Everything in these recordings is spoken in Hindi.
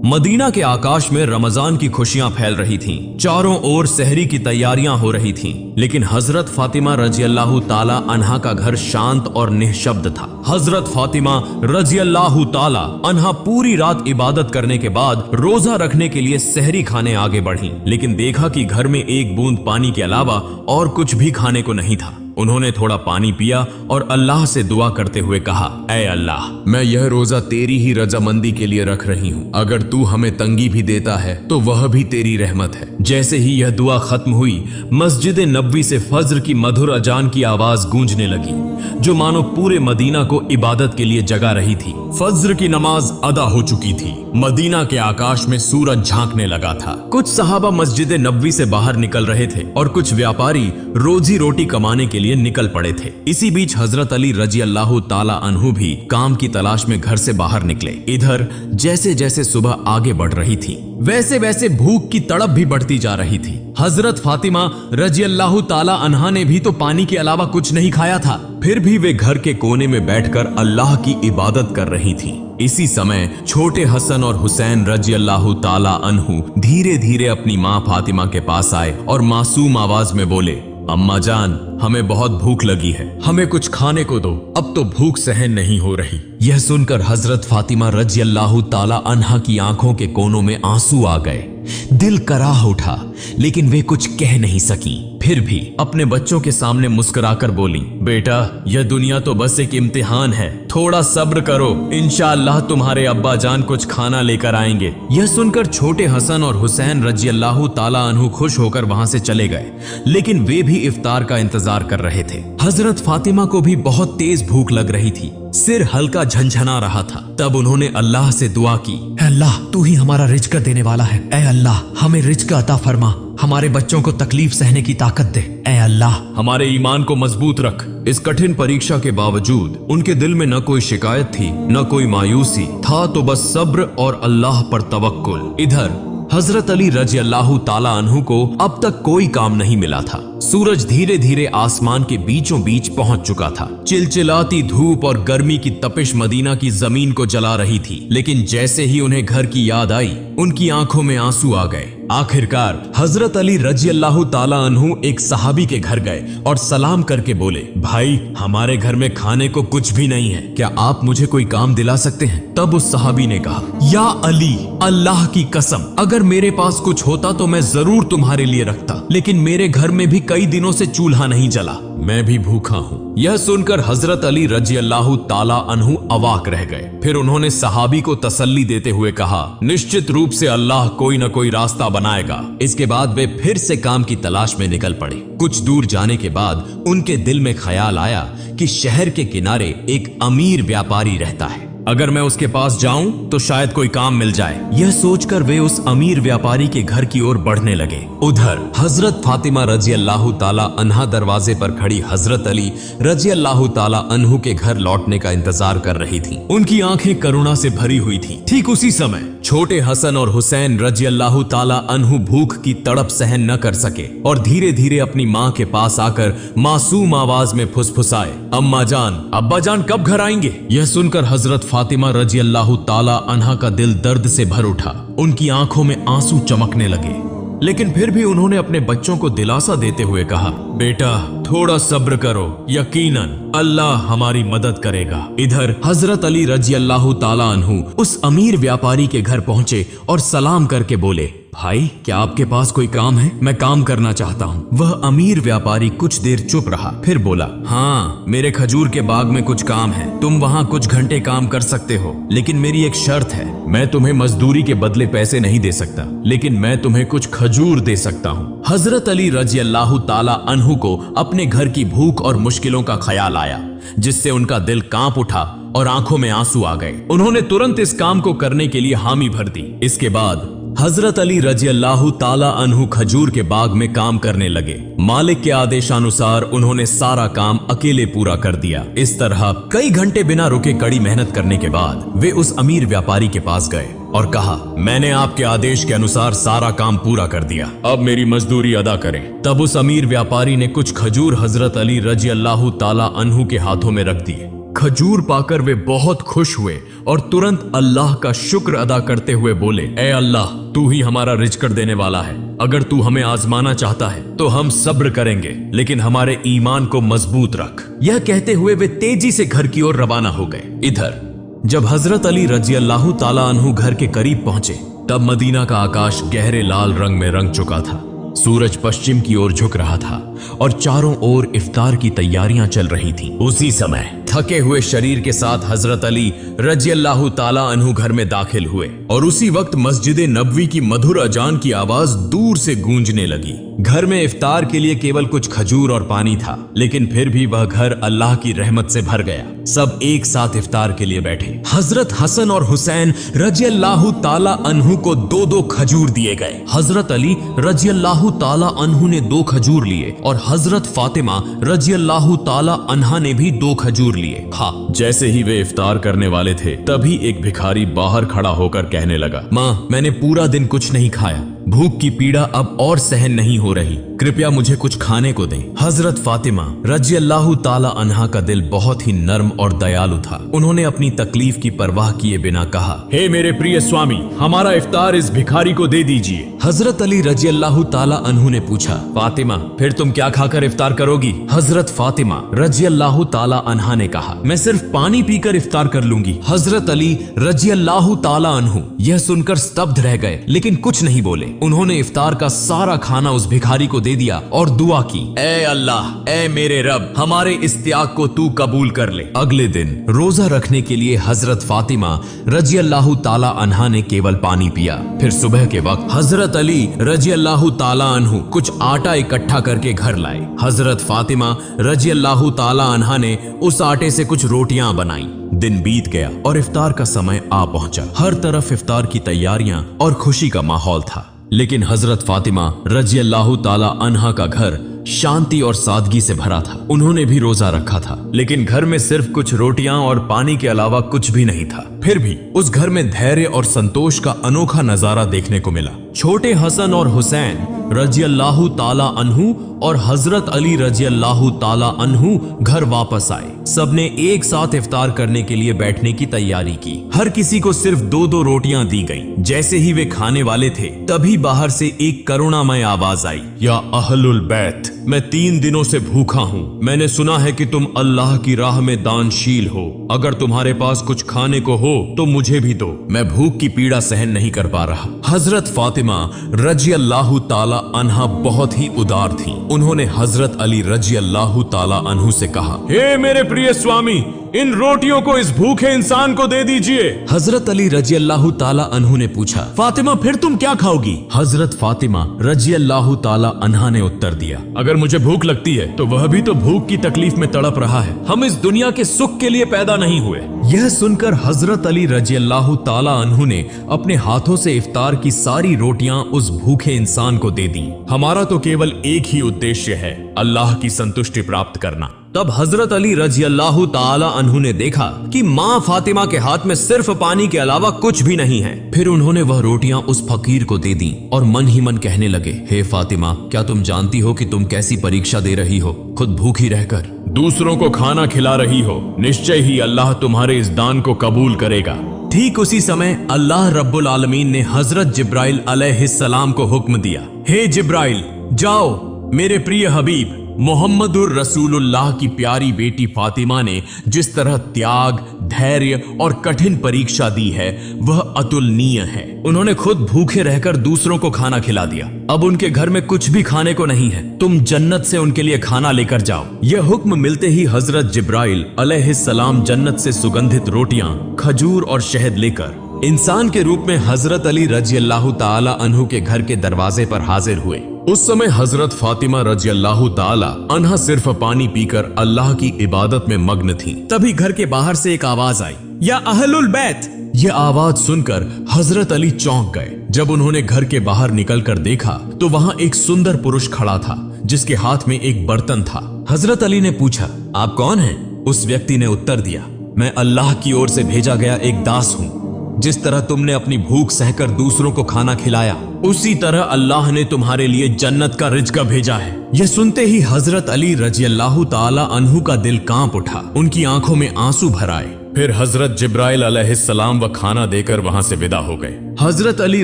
मदीना के आकाश में रमजान की खुशियां फैल रही थीं। चारों ओर सहरी की तैयारियां हो रही थीं, लेकिन हजरत फातिमा रजी अल्लाह ताला अन्हा का घर शांत और निःशब्द था। हजरत फातिमा रजी अल्लाह ताला अन्हा पूरी रात इबादत करने के बाद रोजा रखने के लिए सहरी खाने आगे बढ़ी, लेकिन देखा कि घर में एक बूंद पानी के अलावा और कुछ भी खाने को नहीं था। उन्होंने थोड़ा पानी पिया और अल्लाह से दुआ करते हुए कहा, ऐ अल्लाह, मैं यह रोजा तेरी ही रजामंदी के लिए रख रही हूँ। अगर तू हमें तंगी भी देता है तो वह भी तेरी रहमत है। जैसे ही यह दुआ खत्म हुई, मस्जिद नबवी से फज्र की मधुर अजान की आवाज गूंजने लगी, जो मानो पूरे मदीना को इबादत के लिए जगा रही थी। फज्र की नमाज अदा हो चुकी थी। मदीना के आकाश में सूरज झांकने लगा था। कुछ सहाबा मस्जिद नबवी से बाहर निकल रहे थे और कुछ व्यापारी रोजी रोटी कमाने के लिए निकल पड़े थे। इसी बीच हजरत अली रजी अल्लाह ताला अन्हु भी काम की तलाश में घर से बाहर निकले। इधर जैसे जैसे सुबह आगे बढ़ रही थी, वैसे वैसे भूख की तड़प भी बढ़ती जा रही थी। हजरत फातिमा रजी अल्लाह ताला अन्हा ने भी तो पानी के अलावा कुछ नहीं खाया था, फिर भी वे घर के कोने में बैठकर अल्लाह की इबादत कर रही थी। इसी समय छोटे हसन और हुसैन रजी अल्लाह ताला अन्हु धीरे धीरे अपनी माँ फातिमा के पास आए और मासूम आवाज में बोले, अम्मा जान, हमें बहुत भूख लगी है, हमें कुछ खाने को दो, अब तो भूख सहन नहीं हो रही। यह सुनकर हजरत फातिमा रजी अल्लाह ताला अन्हा की आंखों के कोनों में आंसू आ गए। दिल कराह उठा, लेकिन वे कुछ कह नहीं सकी। फिर भी अपने बच्चों के सामने मुस्कुराकर बोली, बेटा, यह दुनिया तो बस एक इम्तिहान है, थोड़ा सब्र करो, इंशाअल्लाह तुम्हारे अब्बा जान कुछ खाना लेकर आएंगे। यह सुनकर छोटे हसन और हुसैन रजी अल्लाह ताला अन्हु खुश होकर वहां से चले गए, लेकिन वे भी इफ्तार का इंतजार कर रहे थे। हजरत फातिमा को भी बहुत तेज भूख लग रही थी, सिर हल्का झंझना रहा था। तब उन्होंने अल्लाह से दुआ की, अल्लाह, तू ही हमारा रिज्क देने वाला है, ऐ अल्लाह, हमें रिज्क अता फरमा, हमारे बच्चों को तकलीफ सहने की ताकत दे, ऐ अल्लाह, हमारे ईमान को मजबूत रख। इस कठिन परीक्षा के बावजूद उनके दिल में न कोई शिकायत थी, न कोई मायूसी था, तो बस सब्र और अल्लाह पर तवक्कुल। इधर हजरत अली रजी अल्लाह ताला अन्हु को अब तक कोई काम नहीं मिला था। सूरज धीरे धीरे आसमान के बीचों बीच पहुंच चुका था। चिलचिलाती धूप और गर्मी की तपिश मदीना की जमीन को जला रही थी, लेकिन जैसे ही उन्हें घर की याद आई, उनकी आंखों में आंसू आ गए। आखिरकार हजरत अली रजी अल्लाह ताला अन्हु एक सहाबी के घर गए और सलाम करके बोले, भाई, हमारे घर में खाने को कुछ भी नहीं है, क्या आप मुझे कोई काम दिला सकते हैं? तब उस सहाबी ने कहा, या अली, अल्लाह की कसम, अगर मेरे पास कुछ होता तो मैं जरूर तुम्हारे लिए रखता, लेकिन मेरे घर में भी कई दिनों से चूल्हा नहीं जला, मैं भी भूखा हूँ। यह सुनकर हजरत अली रजी अल्लाह ताला अन्हु अवाक रह गए। फिर उन्होंने सहाबी को तसल्ली देते हुए कहा, निश्चित रूप से अल्लाह कोई न कोई रास्ता बनाएगा। इसके बाद वे फिर से काम की तलाश में निकल पड़े। कुछ दूर जाने के बाद उनके दिल में ख्याल आया कि शहर के किनारे एक अमीर व्यापारी रहता है, अगर मैं उसके पास जाऊं तो शायद कोई काम मिल जाए। यह सोचकर वे उस अमीर व्यापारी के घर की ओर बढ़ने लगे। उधर हजरत फातिमा रजी अल्लाह ताला अन्हा दरवाजे पर खड़ी हजरत अली रजी अल्लाह ताला अन्हु के घर लौटने का इंतजार कर रही थी। उनकी आंखें करुणा से भरी हुई थी। ठीक उसी समय छोटे हसन और हुसैन रजी अल्लाह ताला अन्हु भूख की तड़प सहन न कर सके और धीरे धीरे अपनी माँ के पास आकर मासूम आवाज में फुसफुसाए, अम्मा जान, अब्बा जान कब घर आएंगे? यह सुनकर हजरत फातिमा रजी अल्लाह ताला अन्हा का दिल दर्द से भर उठा। उनकी आंखों में आंसू चमकने लगे, लेकिन फिर भी उन्होंने अपने बच्चों को दिलासा देते हुए कहा, बेटा, थोड़ा सब्र करो, यकीनन अल्लाह हमारी मदद करेगा। इधर हजरत अली रजी अल्लाह ताला अन्हु उस अमीर व्यापारी के घर पहुंचे और सलाम करके बोले, भाई, क्या आपके पास कोई काम है? मैं काम करना चाहता हूँ। वह अमीर व्यापारी कुछ देर चुप रहा, फिर बोला, हाँ, मेरे खजूर के बाग में कुछ काम है, तुम वहाँ कुछ घंटे काम कर सकते हो, लेकिन मेरी एक शर्त है, मैं तुम्हें मजदूरी के बदले पैसे नहीं दे सकता, लेकिन मैं तुम्हें कुछ खजूर दे सकता हूँ। हजरत अली रजी अल्लाह ताला अन्हु को अपने घर की भूख और मुश्किलों का ख्याल आया, जिससे उनका दिल कांप उठा और आंखों में आंसू आ गए। उन्होंने तुरंत इस काम को करने के लिए हामी भर दी। इसके बाद हजरत अली रजी अल्लाह ताला अन्हु खजूर के बाग में काम करने लगे। मालिक के आदेशानुसार उन्होंने सारा काम अकेले पूरा कर दिया। इस तरह कई घंटे बिना रुके कड़ी मेहनत करने के बाद वे उस अमीर व्यापारी के पास गए और कहा, मैंने आपके आदेश के अनुसार सारा काम पूरा कर दिया, अब मेरी मजदूरी अदा करें। तब उस अमीर व्यापारी ने कुछ खजूर हजरत अली रजी अल्लाह ताला अन्हु के हाथों में रख दिए। खजूर पाकर वे बहुत खुश हुए और तुरंत अल्लाह का शुक्र अदा करते हुए बोले, ए अल्लाह, तू ही हमारा रिज़्क देने वाला है। अगर तू हमें आजमाना चाहता है तो हम सब्र करेंगे, लेकिन हमारे ईमान को मजबूत रख। यह कहते हुए वे तेजी से घर की ओर रवाना हो गए। इधर जब हजरत अली रजी अल्लाह ताला अन्हु घर के करीब पहुंचे, तब मदीना का आकाश गहरे लाल रंग में रंग चुका था। सूरज पश्चिम की ओर झुक रहा था और चारों ओर इफ्तार की तैयारियां चल रही थीं। उसी समय थके हुए शरीर के साथ हजरत अली रजी अल्लाह ताला अन्हु घर में दाखिल हुए और उसी वक्त मस्जिद नबवी की मधुर अजान की आवाज दूर से गूंजने लगी। घर में इफ्तार के लिए केवल कुछ खजूर और पानी था, लेकिन फिर भी वह घर अल्लाह की रहमत से भर गया। सब एक साथ इफ्तार के लिए बैठे। हजरत हसन और हुसैन रजी अल्लाह ताला अन्हु को 2-2 खजूर दिए गए। हजरत अली रजी अल्लाह ताला अन्हु ने 2 खजूर लिए और हजरत फातिमा रजी अल्लाह ताला अन्हा ने भी 2 खजूर लिए। जैसे ही वे इफ्तार करने वाले थे, तभी एक भिखारी बाहर खड़ा होकर कहने लगा, माँ, मैंने पूरा दिन कुछ नहीं खाया, भूख की पीड़ा अब और सहन नहीं हो रही, कृपया मुझे कुछ खाने को दें। हजरत फातिमा रजी अल्लाह ताला अन्हा का दिल बहुत ही नर्म और दयालु था। उन्होंने अपनी तकलीफ की परवाह किए बिना कहा, हे मेरे प्रिय स्वामी, हमारा इफ्तार इस भिखारी को दे दीजिए। हजरत अली रजी अल्लाह ताला अन्हु ने पूछा, फातिमा, फिर तुम क्या खाकर इफ्तार करोगी? हजरत फातिमा रजी अल्लाह ताला अन्हा ने कहा, मैं सिर्फ पानी पीकर इफ्तार कर लूंगी। हजरत अली रजी अल्लाह ताला अन्हु यह सुनकर स्तब्ध रह गए, लेकिन कुछ नहीं बोले। उन्होंने इफ्तार का सारा खाना उस भिखारी को दे दिया और दुआ की, ए अल्लाह, ए मेरे रब, हमारे इस त्याग को तू कबूल कर ले। अगले दिन रोजा रखने के लिए हजरत फातिमा रजी अल्लाह ताला अन्हा ने केवल पानी पिया। फिर सुबह के वक्त हजरत अली रजी अल्लाह ताला अन्हु कुछ आटा इकट्ठा करके घर लाए। हजरत फातिमा रजी अल्लाह ताला अन्हा ने उस आटे से कुछ रोटियां बनाई। दिन बीत गया और इफ्तार का समय आ पहुंचा। हर तरफ इफ्तार की तैयारियां और खुशी का माहौल था, लेकिन हजरत फातिमा रजी अल्लाह ताला अन्हा का घर शांति और सादगी से भरा था। उन्होंने भी रोजा रखा था, लेकिन घर में सिर्फ कुछ रोटियां और पानी के अलावा कुछ भी नहीं था। फिर भी उस घर में धैर्य और संतोष का अनोखा नजारा देखने को मिला। छोटे हसन और हुसैन रजी अल्लाह ताला अन्हु और हजरत अली रजी अल्लाह ताला अन्हु घर वापस आए। सबने एक साथ इफ्तार करने के लिए बैठने की तैयारी की। हर किसी को सिर्फ 2-2 रोटियां दी गईं। जैसे ही वे खाने वाले थे, तभी बाहर से एक करुणामय आवाज आई, या अहलुल बैत, मैं 3 दिनों से भूखा हूँ। मैंने सुना है कि तुम अल्लाह की राह में दानशील हो। अगर तुम्हारे पास कुछ खाने को हो तो मुझे भी दो, मैं भूख की पीड़ा सहन नहीं कर पा रहा। हजरत फातिमा रजी अल्लाह ताला अन्हा बहुत ही उदार थी। उन्होंने हजरत अली रजी अल्लाह ताला अन्हु से कहा, हे मेरे प्रिय स्वामी, इन रोटियों को इस भूखे इंसान को दे दीजिए। हजरत अली रजी अल्लाह ताला अन्हु ने पूछा, फातिमा, फिर तुम क्या खाओगी? हजरत फातिमा रजी अल्लाह ताला अन्हा ने उत्तर दिया, अगर मुझे भूख लगती है तो वह भी तो भूख की तकलीफ में तड़प रहा है। हम इस दुनिया के सुख के लिए पैदा नहीं हुए। यह सुनकर हजरत अली रजी अल्लाह ताला अन्हु ने अपने हाथों से इफ्तार की सारी रोटियां उस भूखे इंसान को दे दी। हमारा तो केवल एक ही उद्देश्य है, अल्लाह की संतुष्टि प्राप्त करना। तब हजरत अली रजी अल्लाह ताला अन्हु ने देखा कि माँ फातिमा के हाथ में सिर्फ पानी के अलावा कुछ भी नहीं है। फिर उन्होंने वह रोटियां उस फकीर को दे दी और मन ही मन कहने लगे, हे फातिमा, क्या तुम जानती हो कि तुम कैसी परीक्षा दे रही हो? खुद भूखी रहकर दूसरों को खाना खिला रही हो। निश्चय ही अल्लाह तुम्हारे इस दान को कबूल करेगा। ठीक उसी समय अल्लाह रब्बुल आलमीन ने हजरत जिब्राइल अलैहिस्सलाम को हुक्म दिया, हे जिब्राइल, जाओ, मेरे प्रिय हबीब मोहम्मदुर रसूलुल्लाह की प्यारी बेटी फातिमा ने जिस तरह त्याग, धैर्य और कठिन परीक्षा दी है, वह अतुलनीय है। उन्होंने खुद भूखे रहकर दूसरों को खाना खिला दिया। अब उनके घर में कुछ भी खाने को नहीं है। तुम जन्नत से उनके लिए खाना लेकर जाओ। यह हुक्म मिलते ही हजरत जिब्राइल अलैहिस्सलाम जन्नत से सुगंधित रोटियां, खजूर और शहद लेकर इंसान के रूप में हजरत अली रजी अल्लाह ताला अन्हु के घर के दरवाजे पर हाजिर हुए। उस समय हजरत फातिमा रजी अल्लाह ताला अन्हा सिर्फ पानी पीकर अल्लाह की इबादत में मग्न थी। तभी घर के बाहर से एक आवाज आई, या अहलुल बैत। यह आवाज सुनकर हजरत अली चौंक गए। जब उन्होंने घर के बाहर निकलकर देखा तो वहां एक सुंदर पुरुष खड़ा था, जिसके हाथ में एक बर्तन था। हजरत अली ने पूछा, आप कौन हैं? उस व्यक्ति ने उत्तर दिया, मैं अल्लाह की ओर से भेजा गया एक दास हूँ। जिस तरह तुमने अपनी भूख सहकर दूसरों को खाना खिलाया, उसी तरह अल्लाह ने तुम्हारे लिए जन्नत का रिज़्क़ भेजा है। यह सुनते ही हजरत अली रजी अल्लाह ताला अन्हु का दिल कांप उठा, उनकी आंखों में आंसू भर आए। फिर हजरत जिब्राइल अलैहिस्सलाम व खाना देकर वहां से विदा हो गए। हजरत अली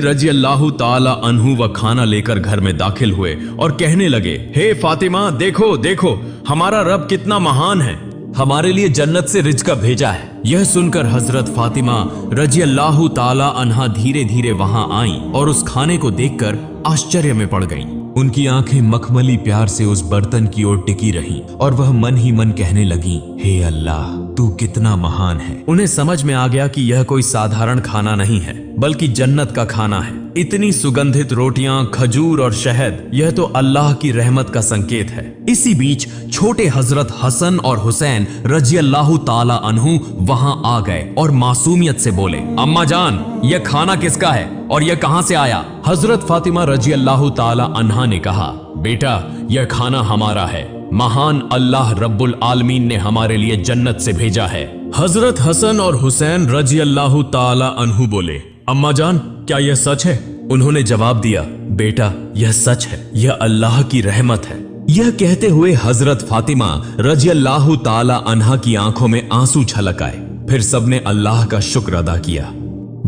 रजी अल्लाह ताला अन्हु व खाना लेकर घर में दाखिल हुए और कहने लगे, हे फातिमा, देखो देखो हमारा रब कितना महान है, हमारे लिए जन्नत से रिज़्क़ भेजा है। यह सुनकर हजरत फातिमा रजी अल्लाह ताला अन्हा धीरे धीरे वहां आई और उस खाने को देखकर आश्चर्य में पड़ गईं। उनकी आंखें मखमली प्यार से उस बर्तन की ओर टिकी रहीं और वह मन ही मन कहने लगी, हे अल्लाह, तू कितना महान है। उन्हें समझ में आ गया कि यह कोई साधारण खाना नहीं है, बल्कि जन्नत का खाना है। इतनी सुगंधित रोटियां, खजूर और शहद, यह तो अल्लाह की रहमत का संकेत है। इसी बीच छोटे हजरत हसन और हुसैन रजी अल्लाह ताला अन्हु वहां आ गए और मासूमियत से बोले, अम्मा जान, यह खाना किसका है और यह कहां से आया? हजरत फातिमा रजी अल्लाह ताला अन्हा ने कहा, बेटा, यह खाना हमारा है, महान अल्लाह रब्बुल आलमीन ने हमारे लिए जन्नत से भेजा है। हजरत हसन और हुसैन रजी अल्लाह ताला अन्हु बोले, अम्मा जान, क्या यह सच है? उन्होंने जवाब दिया, बेटा, यह सच है, यह अल्लाह की रहमत है। यह कहते हुए हजरत फातिमा रजी अल्लाह ताला अन्हा की आंखों में आंसू छलक आए। फिर सबने अल्लाह का शुक्र अदा किया।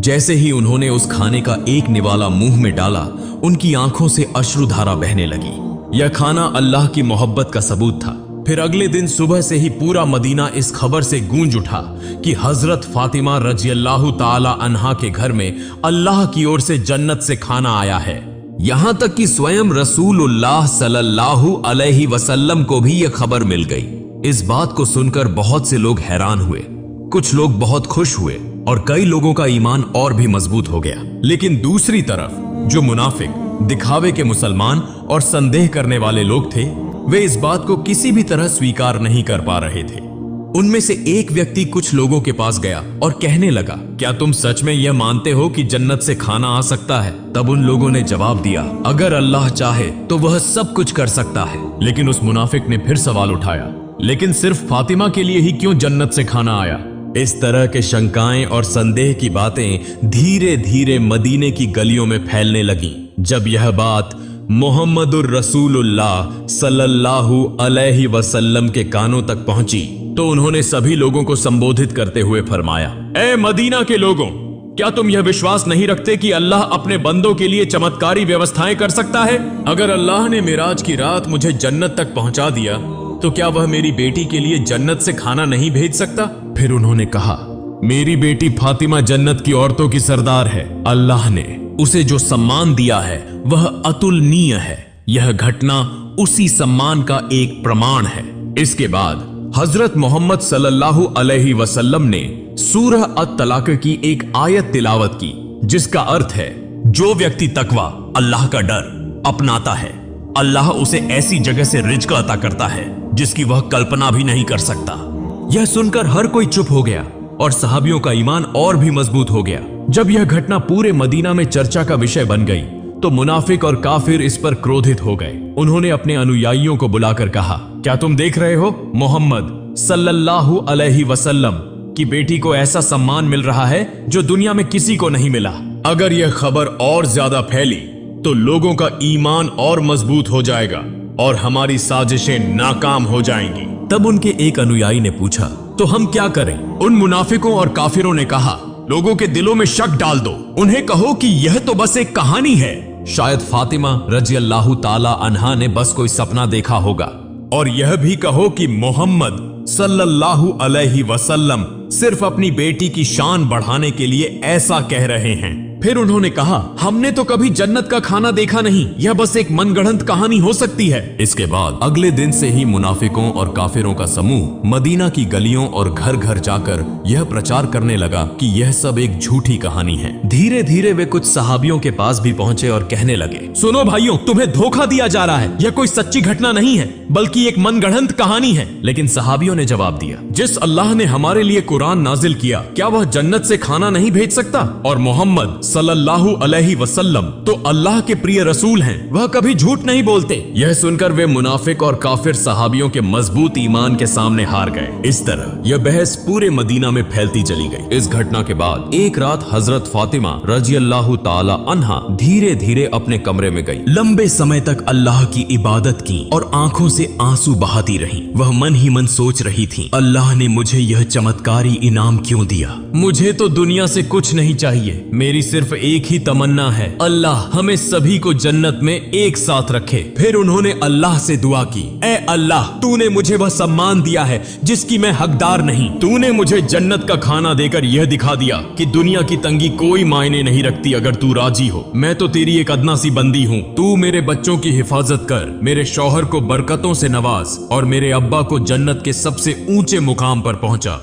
जैसे ही उन्होंने उस खाने का एक निवाला मुंह में डाला, उनकी आंखों से अश्रुधारा बहने लगी। यह खाना अल्लाह की मोहब्बत का सबूत था। फिर अगले दिन सुबह से ही पूरा मदीना इस खबर से गूंज उठा कि हजरत फातिमा रजी अल्लाह ताला अन्हा के घर में अल्लाह की ओर से जन्नत से खाना आया है। यहां तक कि स्वयं रसूलुल्लाह सल्लल्लाहु अलैहि वसल्लम को भी यह खबर मिल गई। इस बात को सुनकर बहुत से लोग हैरान हुए, कुछ लोग बहुत खुश हुए और कई लोगों का ईमान और भी मजबूत हो गया। लेकिन दूसरी तरफ जो मुनाफिक, दिखावे के मुसलमान और संदेह करने वाले लोग थे, वे इस बात को किसी भी तरह स्वीकार नहीं कर पा रहे थे। उनमें से एक व्यक्ति कुछ लोगों के पास गया और कहने लगा, क्या तुम सच में यह मानते हो कि जन्नत से खाना आ सकता है? तब उन लोगों ने जवाब दिया, अगर अल्लाह चाहे तो वह सब कुछ कर सकता है। लेकिन उस मुनाफिक ने फिर सवाल उठाया, लेकिन सिर्फ फातिमा के लिए ही क्यों जन्नत से खाना आया? इस तरह के शंकाएं और संदेह की बातें धीरे धीरे मदीने की गलियों में फैलने लगीं। जब यह बात मोहम्मदुर रसूलुल्लाह सल्लल्लाहु अलैहि वसल्लम के कानों तक पहुंची तो उन्होंने सभी लोगों को संबोधित करते हुए फरमाया, ए मदीना के लोगों, क्या तुम यह विश्वास नहीं रखते कि अल्लाह अपने बंदों के लिए चमत्कारी व्यवस्थाएं कर सकता है? अगर अल्लाह ने मिराज की रात मुझे जन्नत तक पहुंचा दिया तो क्या वह मेरी बेटी के लिए जन्नत से खाना नहीं भेज सकता? फिर उन्होंने कहा, मेरी बेटी फातिमा जन्नत की औरतों की सरदार है। अल्लाह ने उसे जो सम्मान दिया है वह अतुलनीय है। यह घटना उसी सम्मान का एक प्रमाण है। इसके बाद हजरत मोहम्मद सल्लल्लाहु अलैहि वसल्लम ने सूरह अत-तलाक की एक आयत तिलावत की, जिसका अर्थ है, जो व्यक्ति तकवा, अल्लाह का डर अपनाता है, अल्लाह उसे ऐसी जगह से रिज़्क़ अता करता है जिसकी वह कल्पना भी नहीं कर सकता। यह सुनकर हर कोई चुप हो गया और सहाबियों का ईमान और भी मजबूत हो गया। जब यह घटना पूरे मदीना में चर्चा का विषय बन गई तो मुनाफिक और काफिर इस पर क्रोधित हो गए। उन्होंने अपने अनुयायियों को बुलाकर कहा, क्या तुम देख रहे हो, मोहम्मद सल्लल्लाहु अलैहि वसल्लम की बेटी को ऐसा सम्मान मिल रहा है जो दुनिया में किसी को नहीं मिला। अगर यह खबर और ज्यादा फैली तो लोगों का ईमान और मजबूत हो जाएगा और हमारी साजिशें नाकाम हो जाएंगी। तब उनके एक अनुयायी ने पूछा, तो हम क्या करें? उन मुनाफिकों और काफिरों ने कहा, लोगों के दिलों में शक डाल दो, उन्हें कहो कि यह तो बस एक कहानी है। शायद फातिमा रजी अल्लाह ताला अन्हा ने बस कोई सपना देखा होगा। और यह भी कहो कि मोहम्मद सल्लल्लाहु अलैहि वसल्लम सिर्फ अपनी बेटी की शान बढ़ाने के लिए ऐसा कह रहे हैं। फिर उन्होंने कहा, हमने तो कभी जन्नत का खाना देखा नहीं, यह बस एक मनगढ़ंत कहानी हो सकती है। इसके बाद अगले दिन से ही मुनाफिकों और काफिरों का समूह मदीना की गलियों और घर घर जाकर यह प्रचार करने लगा कि यह सब एक झूठी कहानी है। धीरे धीरे वे कुछ सहाबियों के पास भी पहुंचे और कहने लगे, सुनो भाइयों, तुम्हें धोखा दिया जा रहा है, यह कोई सच्ची घटना नहीं है बल्कि एक मनगढ़ंत कहानी है। लेकिन सहाबियों ने जवाब दिया, जिस अल्लाह ने हमारे लिए कुरान नाजिल किया, क्या वह जन्नत से खाना नहीं भेज सकता? और मोहम्मद सल्लल्लाहु अलैहि वसल्लम तो अल्लाह के प्रिय रसूल हैं, वह कभी झूठ नहीं बोलते। यह सुनकर वे मुनाफिक और काफिर सहाबियों के मजबूत ईमान के सामने हार गए। इस तरह यह बहस पूरे मदीना में फैलती चली गई। इस घटना के बाद एक रात हजरत फातिमा रजी अल्लाह ताला अन्हा धीरे धीरे अपने कमरे में गई। लंबे समय तक अल्लाह की इबादत की और आंखों से आंसू बहाती रही। वह मन ही मन सोच रही थी, अल्लाह ने मुझे यह चमत्कारी इनाम क्यों दिया? मुझे तो दुनिया से कुछ नहीं चाहिए, मेरी सिर्फ एक ही तमन्ना है, अल्लाह हमें सभी को जन्नत में एक साथ रखे। फिर उन्होंने अल्लाह से दुआ की, ऐ अल्लाह, तूने मुझे वह सम्मान दिया है जिसकी मैं हकदार नहीं। तूने मुझे जन्नत का खाना देकर यह दिखा दिया कि दुनिया की तंगी कोई मायने नहीं रखती अगर तू राजी हो। मैं तो तेरी एक अदना सी बंदी हूँ। तू मेरे बच्चों की हिफाजत कर, मेरे शौहर को बरकतों से नवाज और मेरे अब्बा को जन्नत के सबसे ऊंचे मुकाम पर पहुंचा।